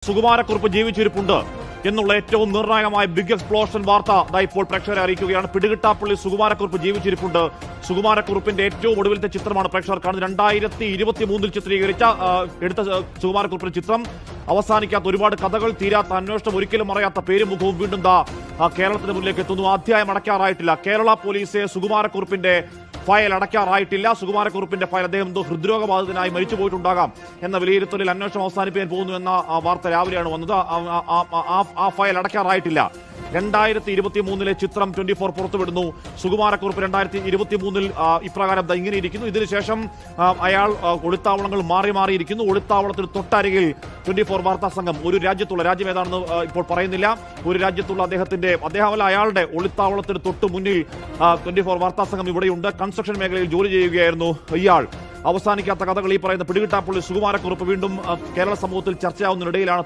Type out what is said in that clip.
സുകുമാരക്കുറുപ്പ് ജീവിച്ചിരിപ്പുണ്ട് എന്നുള്ള ഏറ്റവും നിർണായകമായ ബിഗ് എക്സ്പ്ലോഷൻ വാർത്ത ഇപ്പോൾ പ്രേക്ഷകരെ അറിയിക്കുകയാണ്. പിടികിട്ടാപ്പള്ളി സുകുമാരക്കുറുപ്പ് ജീവിച്ചിരിപ്പുണ്ട്. സുകുമാരക്കുറുപ്പിന്റെ ഏറ്റവും ഒടുവിലത്തെ ചിത്രമാണ് പ്രേക്ഷകർ കാണുന്നത്. 2023 ചിത്രീകരിച്ച എടുത്ത സുകുമാരക്കുറുപ്പിന്റെ ചിത്രം. അവസാനിക്കാത്ത ഒരുപാട് കഥകൾ, തീരാത്ത അന്വേഷണം, ഒരിക്കലും മറയാത്ത പേരും മുഖവും വീണ്ടും കേരളത്തിന് മുന്നിലേക്ക് എത്തുന്നു. അധ്യായം അടയ്ക്കാറായിട്ടില്ല. കേരള പോലീസ് സുകുമാരക്കുറുപ്പിന്റെ ഫയൽ അടയ്ക്കാറായിട്ടില്ല. സുകുമാരക്കുറുപ്പിന്റെ ഫയൽ അദ്ദേഹം ഹൃദ്രോഗബാധിതനായി മരിച്ചു പോയിട്ടുണ്ടാകാം എന്ന വിലയിരുത്തലിൽ അന്വേഷണം അവസാനിപ്പിക്കാൻ പോകുന്നു എന്ന വാർത്ത രാവിലെയാണ് വന്നത്. ആ ഫയൽ അടയ്ക്കാറായിട്ടില്ല. 2023 ചിത്രം 24 പുറത്തുവിടുന്നു. സുകുമാരക്കുറുപ്പ് 2023 ഇപ്രകാരം ഇങ്ങനെ ഇരിക്കുന്നു. ഇതിനുശേഷം അയാൾ ഒളിത്താവളങ്ങൾ മാറിയിരിക്കുന്നു. ഒളിത്താവളത്തിന് തൊട്ടരികിൽ 24 വാർത്താ സംഘം ഒരു രാജ്യത്തുള്ള, രാജ്യം ഏതാണെന്ന് ഇപ്പോൾ പറയുന്നില്ല, ഒരു രാജ്യത്തുള്ള അദ്ദേഹമല്ല അയാളുടെ ഒളിത്താവളത്തിന് തൊട്ട് മുന്നിൽ 24 വാർത്താ സംഘം ഇവിടെയുണ്ട്. കൺസ്ട്രക്ഷൻ മേഖലയിൽ ജോലി ചെയ്യുകയായിരുന്നു ഇയാൾ. അവസാനിക്കാത്ത കഥകൾ ഈ പറയുന്ന പിടികിട്ടാപ്പള്ളി സുകുമാരക്കുറുപ്പ് വീണ്ടും കേരള സമൂഹത്തിൽ ചർച്ചയാവുന്നതിനിടയിലാണ്